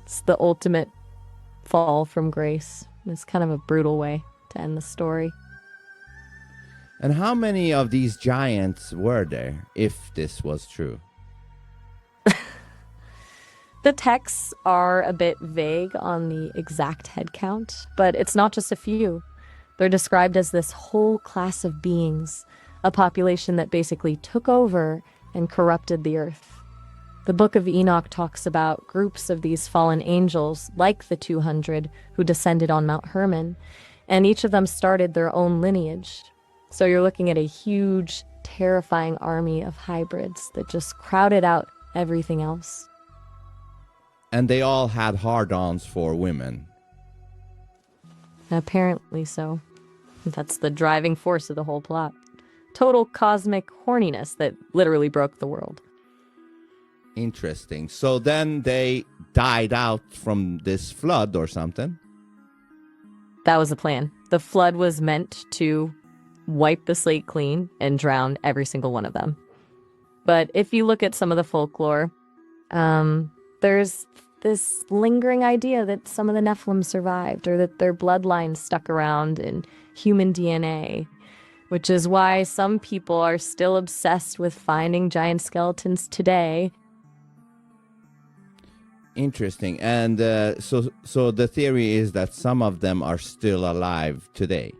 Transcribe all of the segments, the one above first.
It's the ultimate fall from grace. It's kind of a brutal way to end the story. And how many of these giants were there, if this was true? The texts are a bit vague on the exact head count, but it's not just a few. They're described as this whole class of beings, a population that basically took over and corrupted the earth. The Book of Enoch talks about groups of these fallen angels, like the 200, who descended on Mount Hermon, and each of them started their own lineage. So you're looking at a huge, terrifying army of hybrids that just crowded out everything else. And they all had hard-ons for women. Apparently so. That's the driving force of the whole plot. Total cosmic horniness that literally broke the world. Interesting. So then they died out from this flood or something? That was the plan. The flood was meant to wipe the slate clean and drown every single one of them. But if you look at some of the folklore, there's this lingering idea that some of the Nephilim survived or that their bloodline stuck around in human DNA, which is why some people are still obsessed with finding giant skeletons today. Interesting. And so the theory is that some of them are still alive today.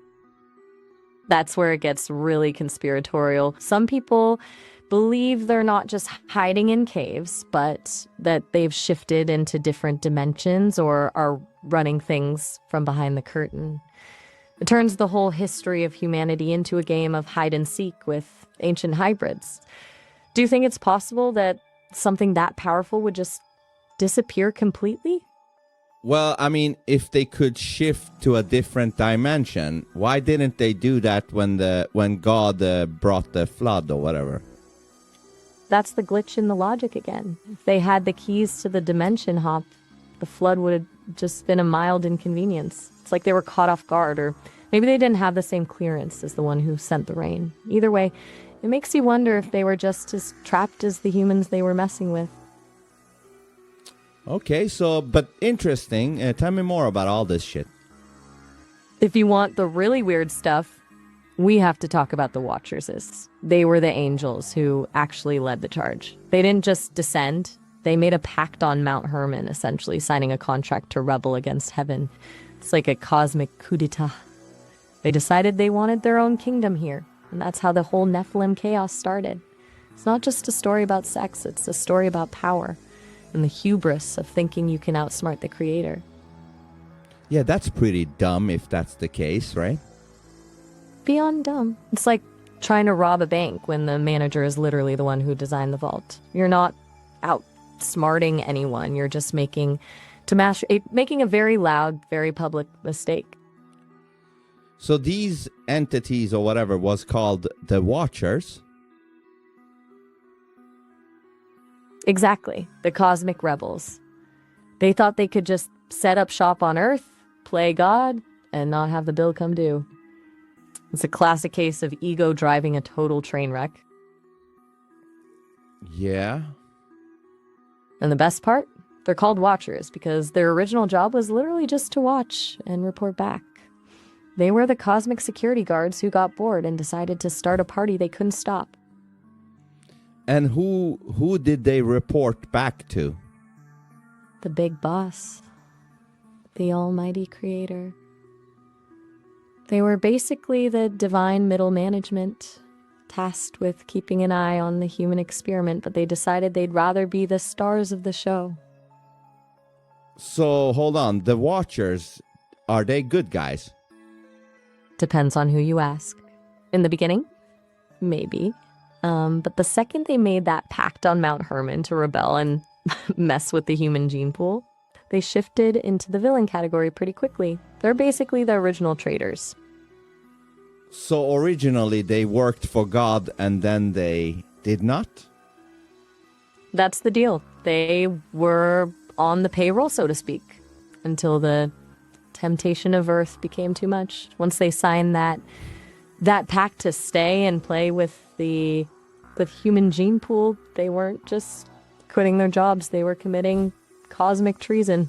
That's where it gets really conspiratorial. Some people believe they're not just hiding in caves, but that they've shifted into different dimensions or are running things from behind the curtain. It turns the whole history of humanity into a game of hide and seek with ancient hybrids. Do you think it's possible that something that powerful would just disappear completely? Well, I mean, if they could shift to a different dimension, why didn't they do that when God brought the flood or whatever? That's the glitch in the logic again. If they had the keys to the dimension hop, the flood would have just been a mild inconvenience. It's like they were caught off guard, or maybe they didn't have the same clearance as the one who sent the rain. Either way, it makes you wonder if they were just as trapped as the humans they were messing with. Okay, but interesting. Tell me more about all this shit. If you want the really weird stuff, we have to talk about the Watchers. They were the angels who actually led the charge. They didn't just descend. They made a pact on Mount Hermon, essentially signing a contract to rebel against heaven. It's like a cosmic coup d'etat. They decided they wanted their own kingdom here, and that's how the whole Nephilim chaos started. It's not just a story about sex, it's a story about power and the hubris of thinking you can outsmart the creator. Yeah, that's pretty dumb if that's the case, right? Beyond dumb. It's like trying to rob a bank when the manager is literally the one who designed the vault. You're not outsmarting anyone. You're just making a very loud, very public mistake. So these entities or whatever was called the Watchers. Exactly. The cosmic rebels. They thought they could just set up shop on Earth, play God, and not have the bill come due. It's a classic case of ego driving a total train wreck. Yeah. And the best part? They're called Watchers because their original job was literally just to watch and report back. They were the cosmic security guards who got bored and decided to start a party they couldn't stop. And who did they report back to? The big boss. The almighty creator. They were basically the divine middle management, tasked with keeping an eye on the human experiment, but they decided they'd rather be the stars of the show. So, hold on. The Watchers, are they good guys? Depends on who you ask. In the beginning, maybe. But the second they made that pact on Mount Hermon to rebel and mess with the human gene pool, they shifted into the villain category pretty quickly. They're basically the original traitors. So originally they worked for God and then they did not? That's the deal. They were on the payroll, so to speak, until the temptation of Earth became too much. Once they signed that pact to stay and play with the human gene pool, they weren't just quitting their jobs, they were committing cosmic treason.